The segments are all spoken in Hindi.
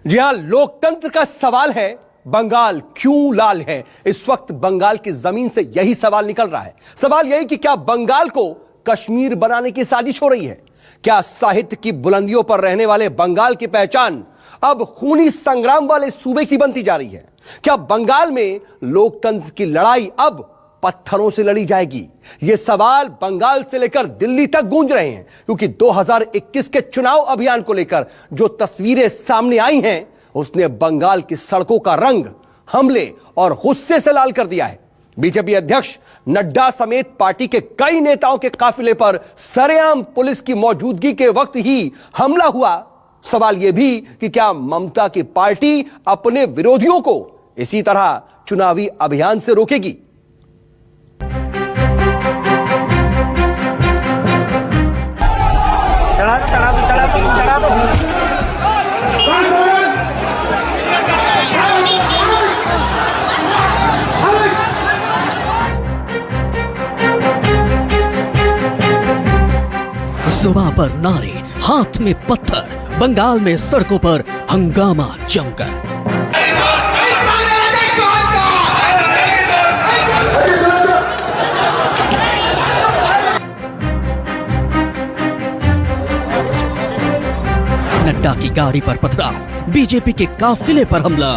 जी हां, लोकतंत्र का सवाल है बंगाल क्यों लाल है। इस वक्त बंगाल की जमीन से यही सवाल निकल रहा है। सवाल यही कि क्या बंगाल को कश्मीर बनाने की साजिश हो रही है? क्या साहित्य की बुलंदियों पर रहने वाले बंगाल की पहचान अब खूनी संग्राम वाले सूबे की बनती जा रही है? क्या बंगाल में लोकतंत्र की लड़ाई अब पत्थरों से लड़ी जाएगी? ये सवाल बंगाल से लेकर दिल्ली तक गूंज रहे हैं, क्योंकि 2021 के चुनाव अभियान को लेकर जो तस्वीरें सामने आई हैं उसने बंगाल की सड़कों का रंग हमले और गुस्से से लाल कर दिया है। बीजेपी अध्यक्ष नड्डा समेत पार्टी के कई नेताओं के काफिले पर सरेआम पुलिस की मौजूदगी के वक्त ही हमला हुआ। सवाल यह भी कि क्या ममता की पार्टी अपने विरोधियों को इसी तरह चुनावी अभियान से रोकेगी? जुबां पर नारे, हाथ में पत्थर, बंगाल में सड़कों पर हंगामा जमकर। नड्डा की गाड़ी पर पथराव, बीजेपी के काफिले पर हमला।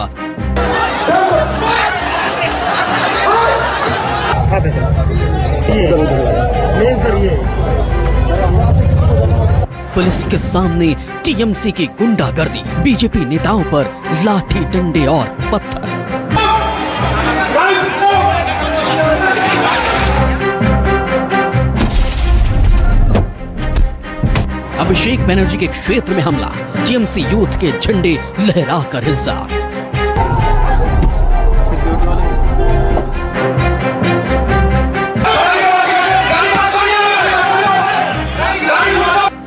पुलिस के सामने टीएमसी की गुंडागर्दी, बीजेपी नेताओं पर लाठी डंडे और पत्थर। अभिषेक बनर्जी के क्षेत्र में हमला, टीएमसी यूथ के झंडे लहराकर हिंसा।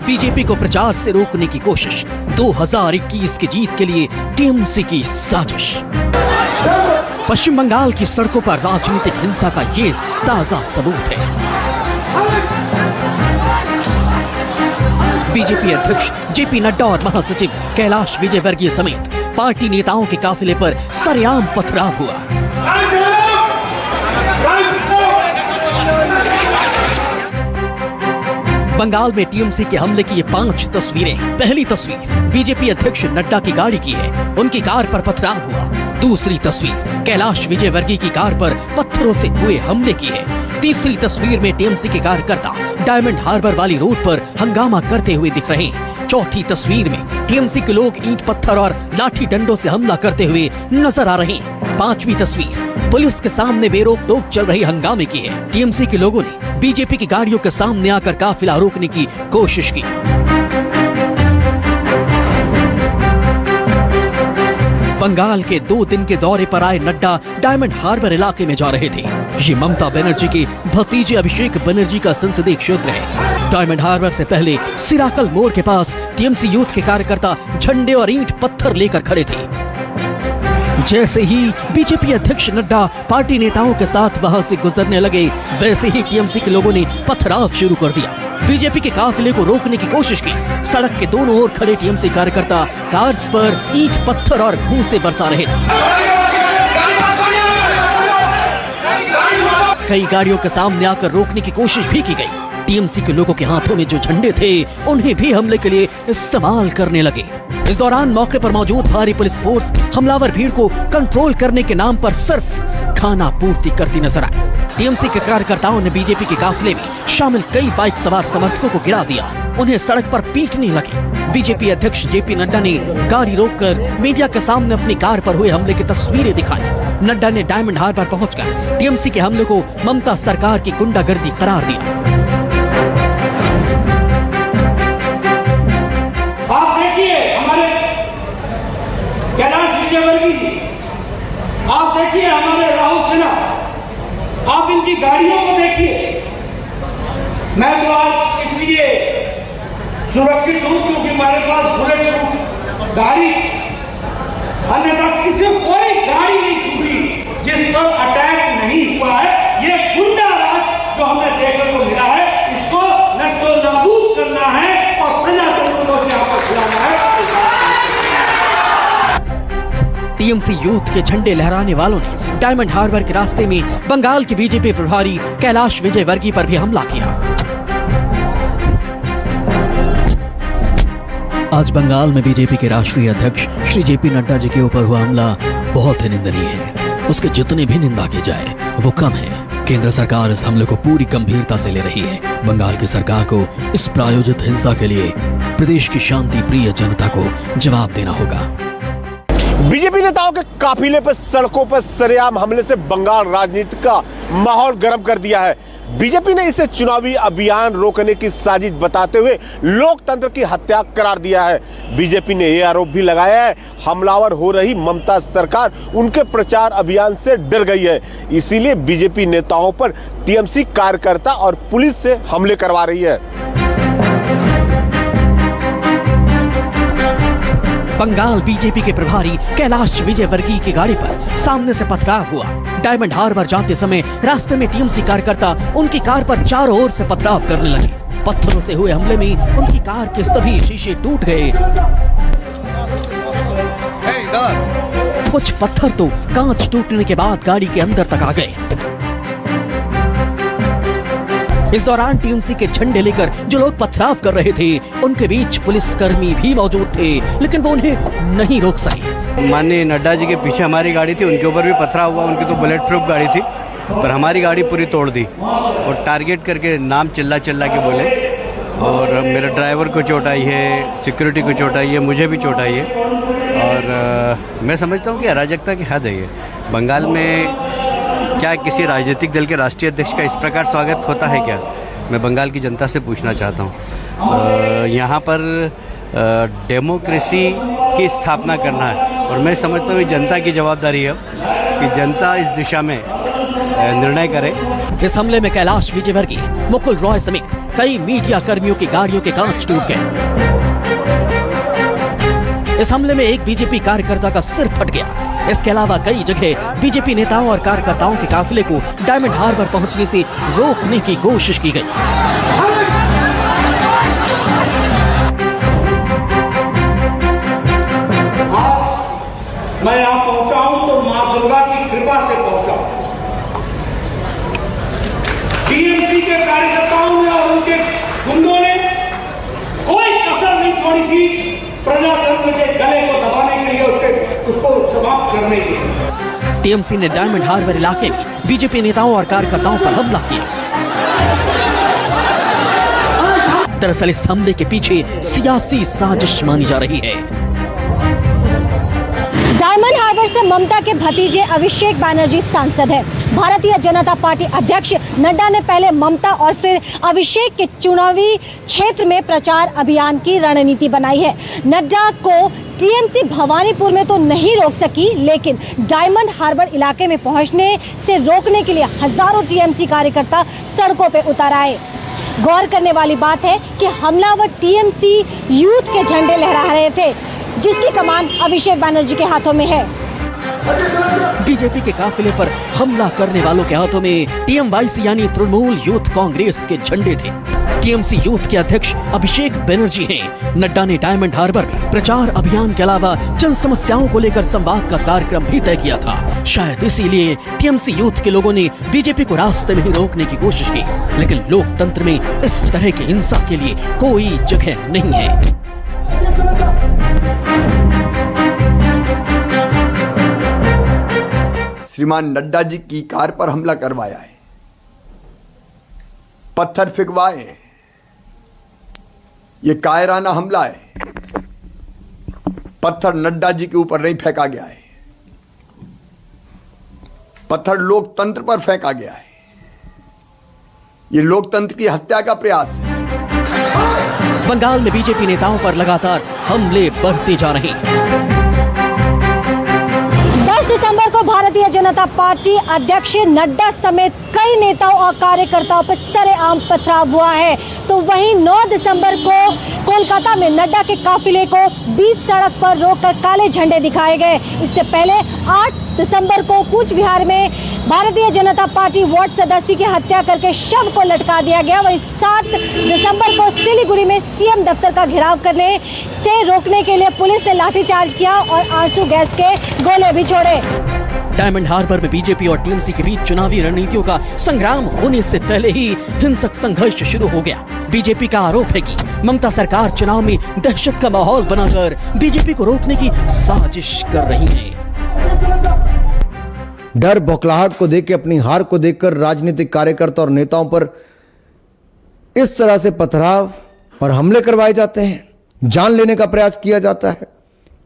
बीजेपी को प्रचार से रोकने की कोशिश, 2021 की जीत के लिए टीएमसी की साजिश। पश्चिम बंगाल की सड़कों पर राजनीतिक हिंसा का ये ताजा सबूत है। बीजेपी अध्यक्ष जेपी नड्डा और महासचिव कैलाश विजयवर्गीय समेत पार्टी नेताओं के काफिले पर सरेआम पथराव हुआ। बंगाल में टीएमसी के हमले की ये 5 तस्वीरें। पहली तस्वीर बीजेपी अध्यक्ष नड्डा की गाड़ी की है, उनकी कार पर पथराव हुआ। दूसरी तस्वीर कैलाश विजयवर्गीय की कार पर पत्थरों से हुए हमले की है। तीसरी तस्वीर में टीएमसी के कार्यकर्ता डायमंड हार्बर वाली रोड पर हंगामा करते हुए दिख रहे हैं। चौथी तस्वीर में टीएमसी के लोग ईंट पत्थर और लाठी डंडों से हमला करते हुए नजर आ रहे हैं। पांचवी तस्वीर पुलिस के सामने बेरोक टोक चल रही हंगामे की है। टीएमसी के लोगों ने बीजेपी की गाड़ियों के सामने आकर काफिला रोकने की कोशिश की। बंगाल के 2 दिन के दौरे पर आए नड्डा डायमंड हार्बर इलाके में जा रहे थे। ये ममता बनर्जी के भतीजे अभिषेक बनर्जी का संसदीय क्षेत्र है। डायमंड हार्बर से पहले सिराकल मोड़ के पास टीएमसी यूथ के कार्यकर्ता झंडे और ईंट पत्थर लेकर खड़े थे। जैसे ही बीजेपी अध्यक्ष नड्डा पार्टी नेताओं के साथ वहां से गुजरने लगे, वैसे ही टीएमसी के लोगों ने पथराव शुरू कर दिया। बीजेपी के काफिले को रोकने की कोशिश की। सड़क के दोनों ओर खड़े टीएमसी कार्यकर्ता कार्स पर ईंट पत्थर और घूंसे बरसा रहे थे। कई गाड़ियों के सामने आकर रोकने की कोशिश भी की गई। टीएमसी के लोगों के हाथों में जो झंडे थे उन्हें भी हमले के लिए इस्तेमाल करने लगे। इस दौरान मौके पर मौजूद भारी पुलिस फोर्स हमलावर भीड़ को कंट्रोल करने के नाम पर सिर्फ खाना पूर्ति करती नजर आई। टीएमसी के कार्यकर्ताओं ने बीजेपी के काफिले में शामिल कई बाइक सवार समर्थकों को गिरा दिया, उन्हें सड़क पर पीटने लगे। बीजेपी अध्यक्ष जेपी नड्डा ने गाड़ी रोककर मीडिया के सामने अपनी कार पर हुए हमले की तस्वीरें दिखाई। नड्डा ने डायमंड हार्बर पहुंचकर टीएमसी के हमले को ममता सरकार की गुंडागर्दी करार दिया। आप देखिए हमारे कैलाश विजयवर्गीय, आप देखिए हमारे राहुल सिन्हा, आप इनकी गाड़ियों को देखिए। मैं तो आज इसलिए सुरक्षित हूं क्योंकि हमारे पास बुलेट प्रूफ गाड़ी, अन्यथा किसी कोई गाड़ी नहीं छूटी जिस पर अटैक नहीं हुआ है। ये गुंडा राज जो हमें देखने को मिला है, इसको नस्लो नाबूद करना है और प्रजातंत्र को से आपको खिलाना है। टीएमसी यूथ के झंडे लहराने वालों ने डायमंड हार्बर के रास्ते में बंगाल के बीजेपी प्रभारी कैलाश विजयवर्गीय पर भी हमला किया। आज बंगाल में बीजेपी के राष्ट्रीय अध्यक्ष श्री जेपी नड्डा जी के ऊपर हुआ हमला बहुत ही निंदनीय है। उसके जितने भी निंदा की जाए वो कम है। केंद्र सरकार इस हमले को पूरी गंभीरता से ले रही है। बंगाल की सरकार को इस प्रायोजित हिंसा के लिए प्रदेश की शांति प्रिय जनता को जवाब देना होगा। बीजेपी नेताओं के काफिले पर सड़कों पर सरेआम हमले से बंगाल राजनीति का माहौल गर्म कर दिया है। बीजेपी ने इसे चुनावी अभियान रोकने की साजिश बताते हुए लोकतंत्र की हत्या करार दिया है। बीजेपी ने यह आरोप भी लगाया है हमलावर हो रही ममता सरकार उनके प्रचार अभियान से डर गई है, इसीलिए बीजेपी नेताओं पर टीएमसी कार्यकर्ता और पुलिस से हमले करवा रही है। बंगाल बीजेपी के प्रभारी कैलाश विजयवर्गीय की गाड़ी पर सामने से पथराव हुआ। डायमंड हार्बर जाते समय रास्ते में टीएमसी कार्यकर्ता उनकी कार पर चारों ओर से पथराव करने लगे। पत्थरों से हुए हमले में उनकी कार के सभी शीशे टूट गए। कुछ पत्थर तो कांच टूटने के बाद गाड़ी के अंदर तक आ गए। इस दौरान टीएमसी के झंडे लेकर जो लोग पथराव कर रहे थे उनके बीच पुलिसकर्मी भी मौजूद थे, लेकिन वो उन्हें नहीं रोक सके। माननीय नड्डा जी के पीछे हमारी गाड़ी थी, उनके ऊपर भी पथराव हुआ। उनकी तो बुलेट प्रूफ गाड़ी थी, पर हमारी गाड़ी पूरी तोड़ दी और टारगेट करके नाम चिल्ला चिल्ला के बोले। और मेरे ड्राइवर को चोट आई है, सिक्योरिटी को चोट आई है, मुझे भी चोट आई है। और मैं समझता हूँ कि अराजकता की हद है ये। बंगाल में क्या किसी राजनीतिक दल के राष्ट्रीय अध्यक्ष का इस प्रकार स्वागत होता है क्या? मैं बंगाल की जनता से पूछना चाहता हूँ। यहाँ पर डेमोक्रेसी की स्थापना करना है और मैं समझता हूँ जनता की जवाबदारी है कि जनता इस दिशा में निर्णय करे। इस हमले में कैलाश विजयवर्गीय, मुकुल रॉय समेत कई मीडिया कर्मियों की गाड़ियों के कांच टूट गए। इस हमले में एक बीजेपी कार्यकर्ता का सिर फट गया। इसके अलावा कई जगह बीजेपी नेताओं और कार्यकर्ताओं के काफिले को डायमंड हार्बर पहुंचने से रोकने की कोशिश की गई। मैं यहाँ पहुंचा हूं तो मां दुर्गा की कृपा से पहुंचा हूं। टीएमसी के कार्यकर्ताओं ने और उनके गुंडों ने कोई कसर नहीं छोड़ी थी प्रजातंत्र के गले को दबाने के लिए, उसको समाप्त करने के लिए। टीएमसी ने डायमंड हार्बर इलाके में बीजेपी नेताओं और कार्यकर्ताओं पर हमला किया। दरअसल इस हमले के पीछे सियासी साजिश मानी जा रही है। डायमंड हार्बर से ममता के भतीजे अभिषेक बैनर्जी सांसद हैं। भारतीय जनता पार्टी अध्यक्ष नड्डा ने पहले ममता और फिर अभिषेक के चुनावी क्षेत्र में प्रचार अभियान की रणनीति बनाई है। नड्डा को टीएमसी भवानीपुर में तो नहीं रोक सकी, लेकिन डायमंड हार्बर इलाके में पहुंचने से रोकने के लिए हजारों टीएमसी कार्यकर्ता सड़कों पर उतर आए। गौर करने वाली बात है कि हमलावर टीएमसी यूथ के झंडे लहरा रहे थे, जिसकी कमान अभिषेक बैनर्जी के हाथों में है। बीजेपी के काफिले पर हमला करने वालों के हाथों में टीएमवाईसी यानी तृणमूल यूथ कांग्रेस के झंडे थे। टीएमसी यूथ के अध्यक्ष अभिषेक बैनर्जी हैं। नड्डा ने डायमंड हार्बर में प्रचार अभियान के अलावा जन समस्याओं को लेकर संवाद का कार्यक्रम भी तय किया था। शायद इसीलिए टीएमसी यूथ के लोगों ने बीजेपी को रास्ते में ही रोकने की कोशिश की, लेकिन लोकतंत्र में इस तरह की हिंसा के लिए कोई जगह नहीं है। श्रीमान नड्डा जी की कार पर हमला करवाया है, पत्थर फेंकवाए हैं। यह कायराना हमला है। पत्थर नड्डा जी के ऊपर नहीं फेंका गया है, पत्थर लोकतंत्र पर फेंका गया है। यह लोकतंत्र की हत्या का प्रयास है। बंगाल में बीजेपी नेताओं पर लगातार हमले बढ़ते जा रहे हैं। 10 दिसंबर को भारतीय जनता पार्टी अध्यक्ष नड्डा समेत कई नेताओं और कार्यकर्ताओं पर सरेआम पथराव हुआ है, तो वहीं 9 दिसंबर को कोलकाता में नड्डा के काफिले को बीच सड़क पर रोककर काले झंडे दिखाए गए। इससे पहले 8 दिसंबर को कूच बिहार में भारतीय जनता पार्टी वार्ड सदस्य की हत्या करके शव को लटका दिया गया। वहीं 7 दिसंबर को सिलीगुड़ी में सीएम दफ्तर का घेराव करने से रोकने के लिए पुलिस ने लाठीचार्ज किया और आंसू गैस के गोले भी छोड़े। डायमंड हार्बर में बीजेपी और टीएमसी के बीच चुनावी रणनीतियों का संग्राम होने से पहले ही हिंसक संघर्ष शुरू हो गया। बीजेपी का आरोप है कि ममता सरकार चुनाव में दहशत का माहौल बनाकर बीजेपी को रोकने की साजिश कर रही है। डर बौखलाहट को देख के, अपनी हार को देखकर राजनीतिक कार्यकर्ता और नेताओं पर इस तरह से पथराव और हमले करवाए जाते हैं, जान लेने का प्रयास किया जाता है।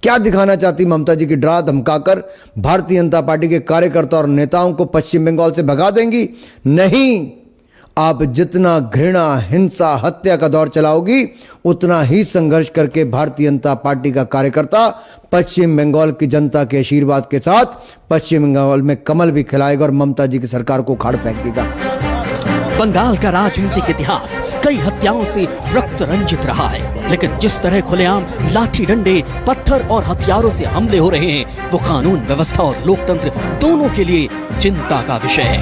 क्या दिखाना चाहती ममता जी की डरा धमकाकर भारतीय जनता पार्टी के कार्यकर्ता और नेताओं को पश्चिम बंगाल से भगा देंगी? नहीं, आप जितना घृणा, हिंसा, हत्या का दौर चलाओगी, उतना ही संघर्ष करके भारतीय जनता पार्टी का कार्यकर्ता पश्चिम बंगाल की जनता के आशीर्वाद के साथ पश्चिम बंगाल में कमल भी खिलाएगा और ममता जी की सरकार को उखाड़ फेंकेगा। बंगाल का राजनीतिक इतिहास कई हत्याओं से रक्त रंजित रहा है, लेकिन जिस तरह खुलेआम लाठी डंडे, पत्थर और हथियारों से हमले हो रहे हैं, वो कानून व्यवस्था और लोकतंत्र दोनों के लिए चिंता का विषय है।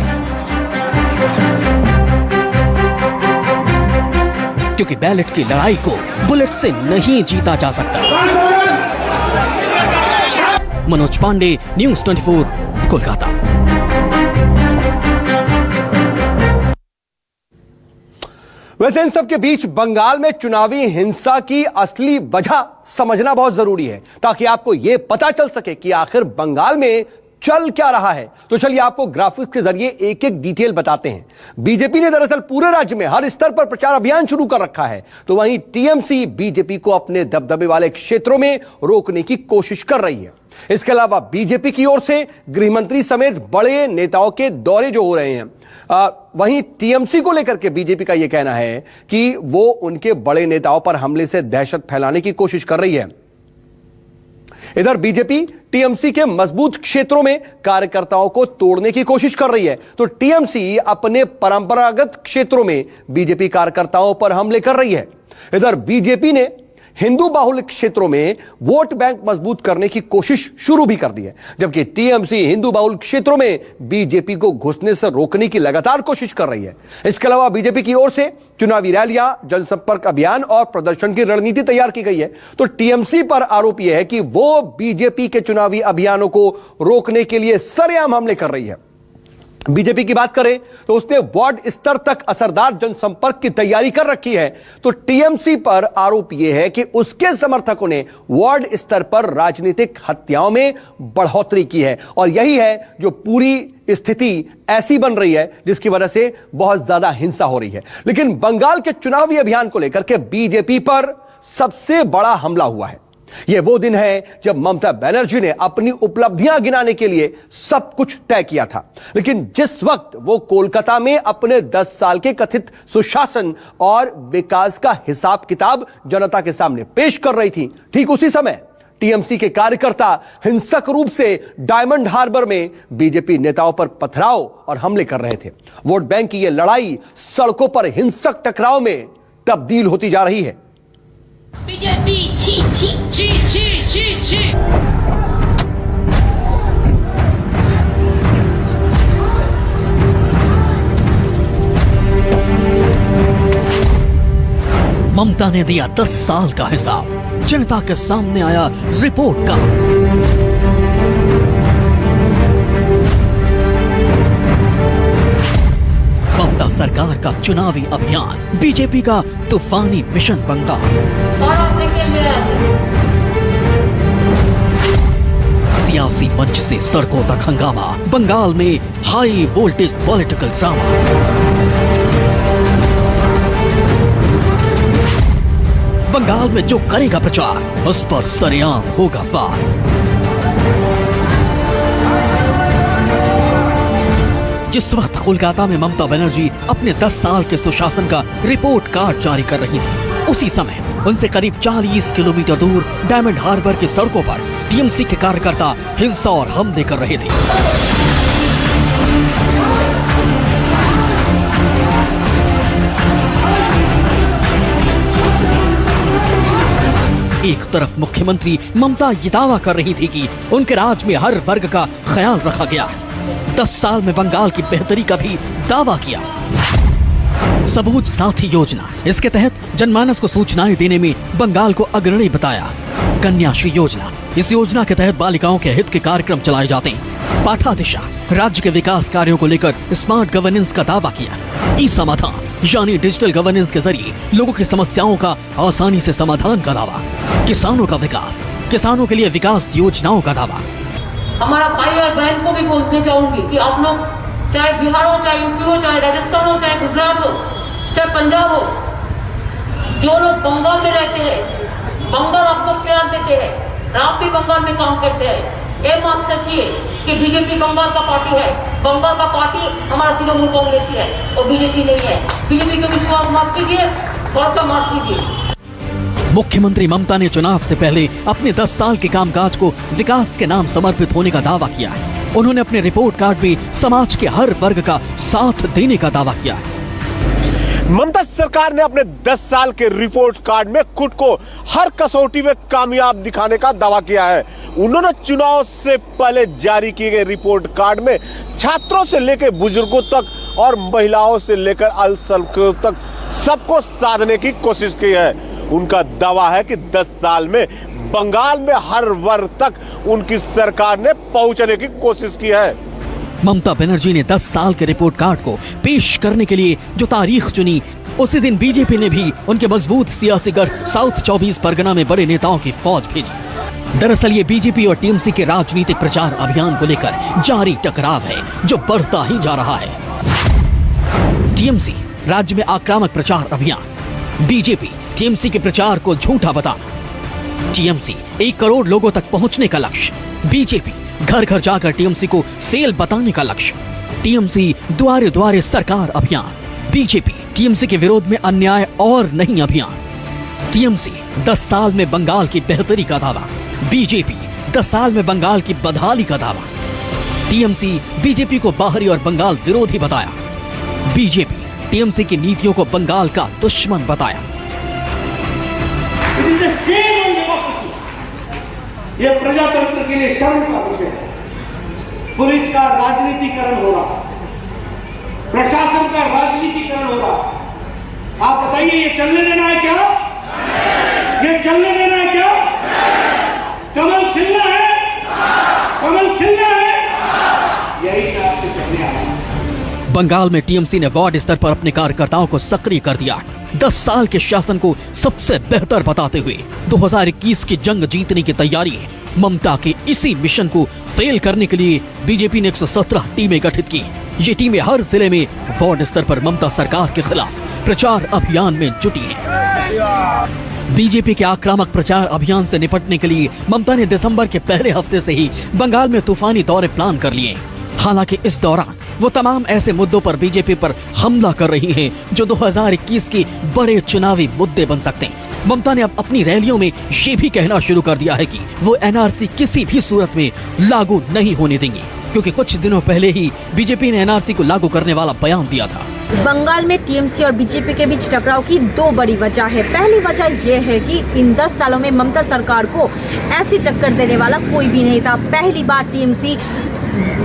क्योंकि बैलेट की लड़ाई को बुलेट से नहीं जीता जा सकता। मनोज पांडे, न्यूज़ 24, कोलकाता। वैसे इन सब के बीच बंगाल में चुनावी हिंसा की असली वजह समझना बहुत जरूरी है, ताकि आपको यह पता चल सके कि आखिर बंगाल में चल क्या रहा है। तो चलिए आपको ग्राफिक्स के जरिए एक एक डिटेल बताते हैं। बीजेपी ने दरअसल पूरे राज्य में हर स्तर पर प्रचार अभियान शुरू कर रखा है, तो वहीं टीएमसी बीजेपी को अपने दबदबे वाले क्षेत्रों में रोकने की कोशिश कर रही है। इसके अलावा बीजेपी की ओर से गृह मंत्री समेत बड़े नेताओं के दौरे जो हो रहे हैं, वहीं टीएमसी को लेकर के बीजेपी का यह कहना है कि वो उनके बड़े नेताओं पर हमले से दहशत फैलाने की कोशिश कर रही है। इधर बीजेपी टीएमसी के मजबूत क्षेत्रों में कार्यकर्ताओं को तोड़ने की कोशिश कर रही है, तो टीएमसी अपने परंपरागत क्षेत्रों में बीजेपी कार्यकर्ताओं पर हमले कर रही है। इधर बीजेपी ने हिंदू बाहुल्य क्षेत्रों में वोट बैंक मजबूत करने की कोशिश शुरू भी कर दी है, जबकि टीएमसी हिंदू बाहुल्य क्षेत्रों में बीजेपी को घुसने से रोकने की लगातार कोशिश कर रही है। इसके अलावा बीजेपी की ओर से चुनावी रैलियां, जनसंपर्क अभियान और प्रदर्शन की रणनीति तैयार की गई है। तो टीएमसी पर आरोप यह है कि वो बीजेपी के चुनावी अभियानों को रोकने के लिए सरेआम हमले कर रही है। बीजेपी की बात करें तो उसने वार्ड स्तर तक असरदार जनसंपर्क की तैयारी कर रखी है, तो टीएमसी पर आरोप यह है कि उसके समर्थकों ने वार्ड स्तर पर राजनीतिक हत्याओं में बढ़ोतरी की है, और यही है जो पूरी स्थिति ऐसी बन रही है जिसकी वजह से बहुत ज्यादा हिंसा हो रही है। लेकिन बंगाल के चुनावी अभियान को लेकर के बीजेपी पर सबसे बड़ा हमला हुआ है। यह वो दिन है जब ममता बनर्जी ने अपनी उपलब्धियां गिनाने के लिए सब कुछ तय किया था, लेकिन जिस वक्त वो कोलकाता में अपने 10 साल के कथित सुशासन और विकास का हिसाब किताब जनता के सामने पेश कर रही थी, ठीक उसी समय टीएमसी के कार्यकर्ता हिंसक रूप से डायमंड हार्बर में बीजेपी नेताओं पर पथराव और हमले कर रहे थे। वोट बैंक की यह लड़ाई सड़कों पर हिंसक टकराव में तब्दील होती जा रही है। बीजेपी छी छी छी छी छी छी। ममता ने दिया 10 साल का हिसाब, जनता के सामने आया रिपोर्ट का। ममता सरकार का चुनावी अभियान, बीजेपी का तूफानी मिशन बंगाल। सियासी मंच से सड़कों तक हंगामा, बंगाल में high voltage political drama. Bengal में जो करेगा प्रचार, उस पर सरेआम होगा वार। जिस वक्त कोलकाता में ममता बनर्जी अपने 10 साल के सुशासन का रिपोर्ट कार्ड जारी कर रही थी, उसी समय उनसे करीब 40 किलोमीटर दूर डायमंड हार्बर की सड़कों पर टीएमसी के कार्यकर्ता हिंसा और हमले कर रहे थे। एक तरफ मुख्यमंत्री ममता ये दावा कर रही थी कि उनके राज में हर वर्ग का ख्याल रखा गया है। 10 साल में बंगाल की बेहतरी का भी दावा किया। सबूत साथी योजना, इसके तहत जनमानस को सूचनाएं देने में बंगाल को अग्रणी बताया। कन्याश्री योजना, इस योजना के तहत बालिकाओं के हित के कार्यक्रम चलाए जाते हैं। पाठादिशा, राज्य के विकास कार्यों को लेकर स्मार्ट गवर्नेंस का दावा किया। ई समाधान यानी डिजिटल गवर्नेंस के जरिए लोगों की समस्याओं का आसानी से समाधान का दावा। किसानों का विकास, किसानों के लिए विकास योजनाओं का दावा। हमारा भाई और बहन को भी बोलना चाहूंगी कि आप लोग चाहे बिहार हो, चाहे यूपी हो, चाहे राजस्थान हो, चाहे गुजरात हो, चाहे पंजाब हो, जो लोग बंगाल में रहते हैं, बंगाल आपको प्यार देते हैं, आप भी बंगाल में काम करते हैं, ये बात सच्ची है कि बीजेपी बंगाल का पार्टी है। बंगाल का पार्टी हमारा तृणमूल कांग्रेस ही है और बीजेपी नहीं है। बीजेपी को विश्वास मत कीजिए, भरोसा मत कीजिए। मुख्यमंत्री ममता ने चुनाव से पहले अपने 10 साल के कामकाज को विकास के नाम समर्पित होने का दावा किया है। उन्होंने अपने रिपोर्ट कार्ड में समाज के हर वर्ग का साथ देने का दावा किया है। ममता सरकार ने अपने 10 साल के रिपोर्ट कार्ड में खुद को हर कसौटी में कामयाब दिखाने का दावा किया है। उन्होंने चुनाव से पहले जारी किए गए रिपोर्ट कार्ड में छात्रों से लेकर बुजुर्गों तक और महिलाओं से लेकर अल्पसंख्यकों तक सबको साधने की कोशिश की है। उनका दावा है कि 10 साल में बंगाल में हर वर्ग तक उनकी सरकार ने पहुंचने की कोशिश की है। ममता बनर्जी ने 10 साल के रिपोर्ट कार्ड को पेश करने के लिए जो तारीख चुनी, उसी दिन बीजेपी ने भी उनके मजबूत सियासी गढ़ साउथ 24 परगना में बड़े नेताओं की फौज भेजी। दरअसल ये बीजेपी और टीएमसी के राजनीतिक प्रचार अभियान को लेकर जारी टकराव है जो बढ़ता ही जा रहा है। टीएमसी राज्य में आक्रामक प्रचार अभियान, बीजेपी टीएमसी के प्रचार को झूठा बताना। टीएमसी 1 करोड़ लोगों तक पहुंचने का लक्ष्य, बीजेपी घर घर जाकर टीएमसी को फेल बताने का लक्ष्य। टीएमसी द्वारे द्वारे सरकार अभियान, बीजेपी टीएमसी के विरोध में अन्याय और नहीं अभियान। टीएमसी 10 साल में बंगाल की बेहतरी का दावा, बीजेपी 10 साल में बंगाल की बदहाली का दावा। टीएमसी बीजेपी को बाहरी और बंगाल विरोधी बताया, बीजेपी टीएमसी की नीतियों को बंगाल का दुश्मन बताया। ये प्रजातंत्र के लिए शर्म का विषय है। पुलिस का राजनीतिकरण हो रहा, प्रशासन का राजनीतिकरण हो रहा। आप बताइए ये चलने देना है क्या? ये चलने देना है क्या? कमल खिलना है, कमल खिलना है, यही आपसे चलने आ रहा है। बंगाल में टीएमसी ने वार्ड स्तर पर अपने कार्यकर्ताओं को सक्रिय कर दिया। 10 साल के शासन को सबसे बेहतर बताते हुए 2021 की जंग जीतने की तैयारी है। ममता के इसी मिशन को फेल करने के लिए बीजेपी ने 117 टीमें गठित की। ये टीमें हर जिले में वार्ड स्तर पर ममता सरकार के खिलाफ प्रचार अभियान में जुटी हैं। बीजेपी के आक्रामक प्रचार अभियान से निपटने के लिए ममता ने दिसंबर के पहले हफ्ते से ही बंगाल में तूफानी दौरे प्लान कर लिए। हालांकि इस दौरान वो तमाम ऐसे मुद्दों पर बीजेपी पर हमला कर रही हैं जो 2021 के बड़े चुनावी मुद्दे बन सकते हैं। ममता ने अब अपनी रैलियों में ये भी कहना शुरू कर दिया है कि वो एनआरसी किसी भी सूरत में लागू नहीं होने देंगे, क्योंकि कुछ दिनों पहले ही बीजेपी ने एनआरसी को लागू करने वाला बयान दिया था। बंगाल में टीएमसी और बीजेपी के बीच टकराव की 2 बड़ी वजह है। पहली वजह यह है कि इन 10 सालों में ममता सरकार को ऐसी टक्कर देने वाला कोई भी नहीं था। पहली बार टीएमसी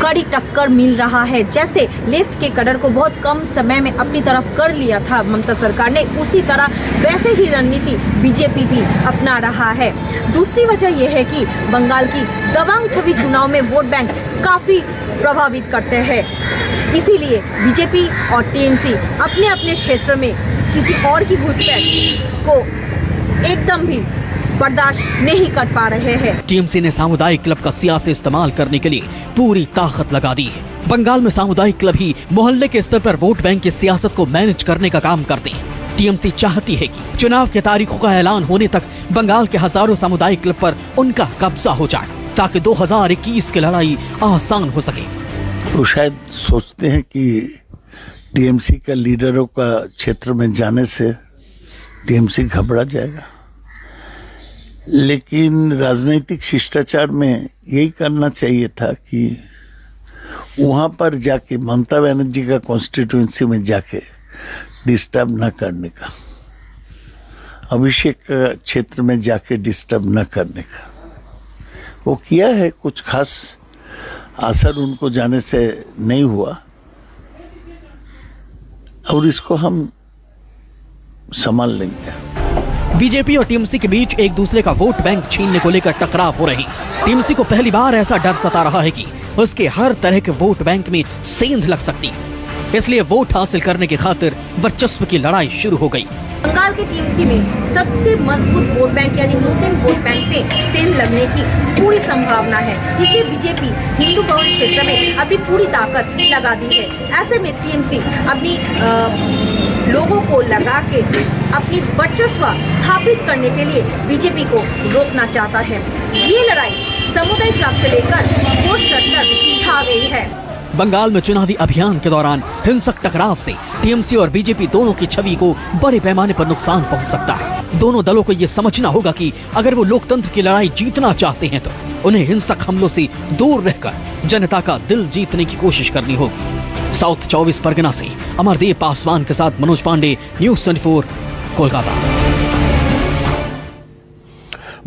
कड़ी टक्कर मिल रहा है। जैसे लिफ्ट के कड़र को बहुत कम समय में अपनी तरफ कर लिया था ममता सरकार ने, उसी तरह वैसे ही रणनीति बीजेपी भी अपना रहा है। दूसरी वजह यह है कि बंगाल की दबंग छवि चुनाव में वोट बैंक काफी प्रभावित करते हैं। इसीलिए बीजेपी और टीएमसी अपने अपने क्षेत्र में किसी और की घुसपैठ को एकदम भी बर्दाश्त नहीं कर पा रहे हैं। टीएमसी ने सामुदायिक क्लब का सियासी इस्तेमाल करने के लिए पूरी ताकत लगा दी है। बंगाल में सामुदायिक क्लब ही मोहल्ले के स्तर पर वोट बैंक की सियासत को मैनेज करने का काम करते हैं। टीएमसी चाहती है कि चुनाव के तारीखों का ऐलान होने तक बंगाल के हजारों सामुदायिक क्लब पर उनका कब्जा हो जाए, ताकि 2021 की लड़ाई आसान हो सके। वो शायद सोचते हैं कि टीएमसी का लीडरों का क्षेत्र में जाने से टीएमसी घबरा जाएगा, लेकिन राजनीतिक शिष्टाचार में यही करना चाहिए था कि वहाँ पर जाके ममता बनर्जी का कॉन्स्टिट्यूएंसी में जाके डिस्टर्ब न करने का। अभिषेक का क्षेत्र में जाके डिस्टर्ब न करने का। वो किया है, कुछ खास असर उनको जाने से नहीं हुआ और इसको हम संभाल लेंगे। बीजेपी और टीएमसी के बीच एक दूसरे का वोट बैंक छीनने को लेकर टकराव हो रही। टीएमसी को पहली बार ऐसा डर सता रहा है कि उसके हर तरह के वोट बैंक में सेंध लग सकती है, इसलिए वोट हासिल करने की खातिर वर्चस्व की लड़ाई शुरू हो गई। बंगाल के टीएमसी में सबसे मजबूत वोट बैंक यानी मुस्लिम वोट बैंक पे सेंध लगने की पूरी संभावना है, इसलिए बीजेपी हिंदू बहुल क्षेत्र में अपनी पूरी ताकत लगा दी है। ऐसे में टीएमसी अपनी लोगों को लगा के अपनी वर्चस्व स्थापित करने के लिए बीजेपी को रोकना चाहता है। ये लड़ाई सामुदायिक क्लब से लेकर वोट स्तर तक छा गई है। बंगाल में चुनावी अभियान के दौरान हिंसक टकराव से टीएमसी और बीजेपी दोनों की छवि को बड़े पैमाने पर नुकसान पहुंच सकता है। दोनों दलों को ये समझना होगा कि अगर वो लोकतंत्र की लड़ाई जीतना चाहते हैं तो उन्हें हिंसक हमलों से दूर रहकर जनता का दिल जीतने की कोशिश करनी होगी। साउथ 24 परगना से अमरदेव पासवान के साथ मनोज पांडे, न्यूज़ 24, कोलकाता।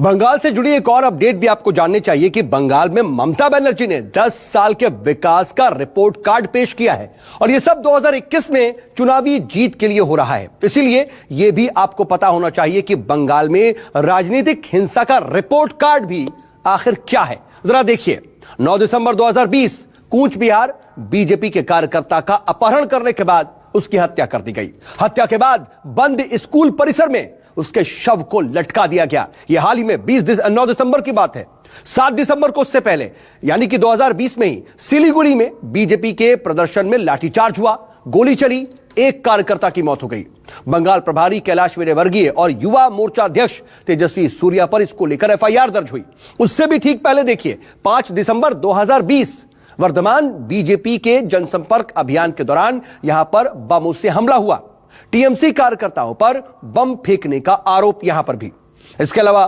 बंगाल से जुड़ी एक और अपडेट भी आपको जाननी चाहिए कि बंगाल में ममता बनर्जी ने 10 साल के विकास का रिपोर्ट कार्ड पेश किया है और यह सब 2021 में चुनावी जीत के लिए हो रहा है। इसीलिए यह भी आपको पता होना चाहिए कि बंगाल में राजनीतिक हिंसा का रिपोर्ट कार्ड भी आखिर क्या है। जरा देखिए, 9 दिसंबर 2020 कूच बिहार बीजेपी के कार्यकर्ता का अपहरण करने के बाद उसकी हत्या कर दी गई। हत्या के बाद बंद स्कूल परिसर में उसके शव को लटका दिया गया। यह हाल ही में 9 दिसंबर की बात है। 7 दिसंबर को उससे पहले यानी कि 2020 में ही सिलीगुड़ी में बीजेपी के प्रदर्शन में लाठीचार्ज हुआ, गोली चली, एक कार्यकर्ता की मौत हो गई। बंगाल प्रभारी कैलाश विजयवर्गीय और युवा मोर्चा अध्यक्ष तेजस्वी सूर्या पर इसको लेकर एफआईआर दर्ज हुई। उससे भी ठीक पहले देखिए, 5 दिसंबर 2020 वर्धमान बीजेपी के जनसंपर्क अभियान के दौरान यहां पर बमों से हमला हुआ। टीएमसी कार्यकर्ताओं पर बम फेंकने का आरोप यहां पर भी। इसके अलावा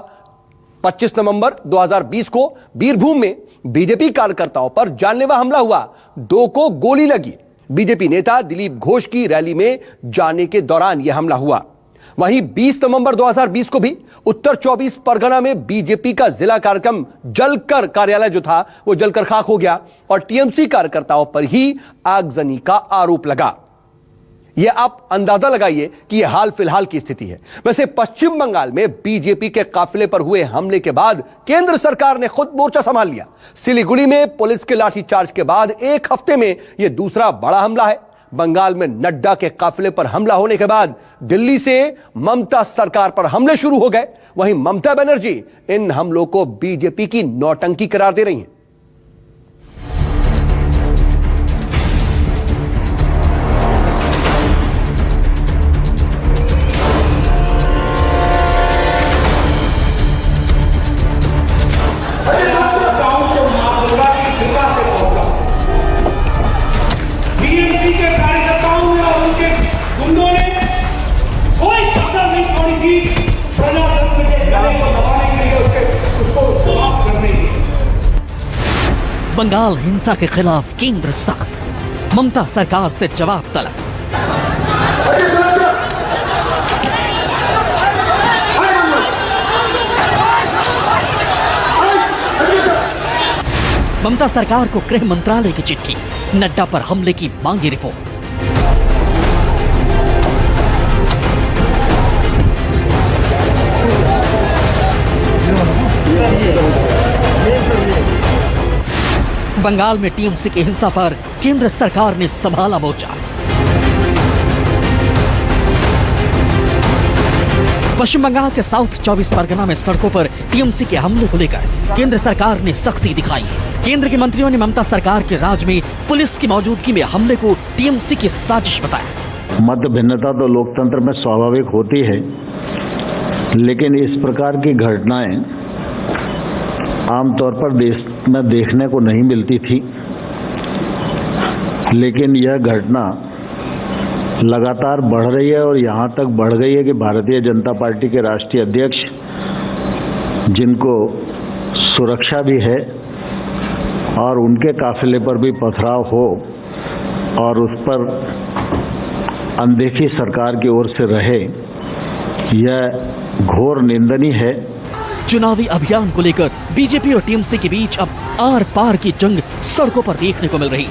25 नवंबर 2020 को बीरभूम में बीजेपी कार्यकर्ताओं पर जानलेवा हमला हुआ, 2 को गोली लगी। बीजेपी नेता दिलीप घोष की रैली में जाने के दौरान यह हमला हुआ। वहीं 20 नवंबर 2020 को भी उत्तर 24 परगना में बीजेपी का जिला कार्यक्रम जलकर कार्यालय जो था वो जलकर खाक हो गया और टीएमसी कार्यकर्ताओं पर ही आगजनी का आरोप लगा। यह आप अंदाजा लगाइए कि यह हाल फिलहाल की स्थिति है। वैसे पश्चिम बंगाल में बीजेपी के काफिले पर हुए हमले के बाद केंद्र सरकार ने खुद मोर्चा संभाल लिया। सिलीगुड़ी में पुलिस के लाठीचार्ज के बाद एक हफ्ते में यह दूसरा बड़ा हमला है। बंगाल में नड्डा के काफिले पर हमला होने के बाद दिल्ली से ममता सरकार पर हमले शुरू हो गए। वहीं ममता बनर्जी इन हमलों को बीजेपी की नौटंकी करार दे रही हैं। बंगाल हिंसा के खिलाफ केंद्र सख्त, ममता सरकार से जवाब तलब। ममता सरकार को गृह मंत्रालय की चिट्ठी, नड्डा पर हमले की मांगी रिपोर्ट। बंगाल में टीएमसी की हिंसा पर केंद्र सरकार ने संभाला मोर्चा। पश्चिम बंगाल के साउथ 24 परगना में सड़कों पर टीएमसी के हमले को लेकर केंद्र सरकार ने सख्ती दिखाई। केंद्र के मंत्रियों ने ममता सरकार के राज में पुलिस की मौजूदगी में हमले को टीएमसी की साजिश बताया। मत भिन्नता तो लोकतंत्र में स्वाभाविक होती है, लेकिन इस प्रकार की घटनाएं आमतौर पर देश में देखने को नहीं मिलती थी। लेकिन यह घटना लगातार बढ़ रही है और यहाँ तक बढ़ गई है कि भारतीय जनता पार्टी के राष्ट्रीय अध्यक्ष, जिनको सुरक्षा भी है और उनके काफिले पर भी पथराव हो और उस पर अनदेखी सरकार की ओर से रहे, यह घोर निंदनीय है। चुनावी अभियान को लेकर बीजेपी और टीएमसी के बीच अब आर पार की जंग सड़कों पर देखने को मिल रही।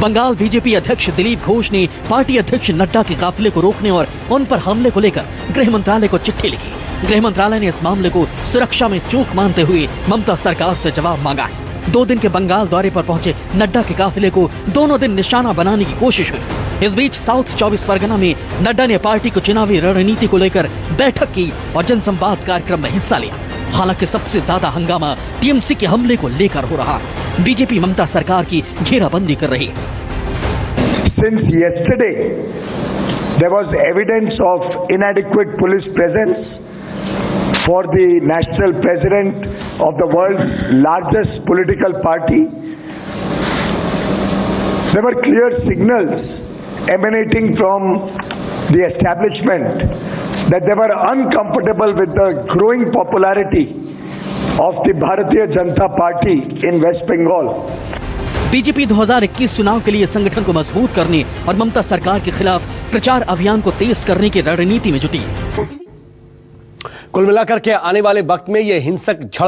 बंगाल बीजेपी अध्यक्ष दिलीप घोष ने पार्टी अध्यक्ष नड्डा के काफिले को रोकने और उन पर हमले को लेकर गृह मंत्रालय को चिट्ठी लिखी। गृह मंत्रालय ने इस मामले को सुरक्षा में चूक मानते हुए ममता सरकार से जवाब मांगा है। 2 दिन के बंगाल दौरे पर पहुंचे नड्डा के काफिले को दोनों दिन निशाना बनाने की कोशिश हुई। इस बीच साउथ 24 परगना में नड्डा ने पार्टी को चुनावी रणनीति को लेकर बैठक की और जनसंवाद कार्यक्रम में हिस्सा लिया। हालांकि सबसे ज्यादा हंगामा टीएमसी के हमले को लेकर हो रहा। बीजेपी ममता सरकार की घेराबंदी कर रही है। Since yesterday, there was evidence of inadequate police presence for the national president of the world's largest political party. There were clear signals emanating from the establishment that they were uncomfortable with the growing popularity of the Bharatiya Janata Party in West Bengal. BJP 2021 चुनाव के लिए संगठन को मजबूत करने और ममता सरकार के खिलाफ प्रचार अभियान को तेज करने की रणनीति में जुटी। कुल मिलाकर के आने वाले वक्त में यह हिंसक झड़प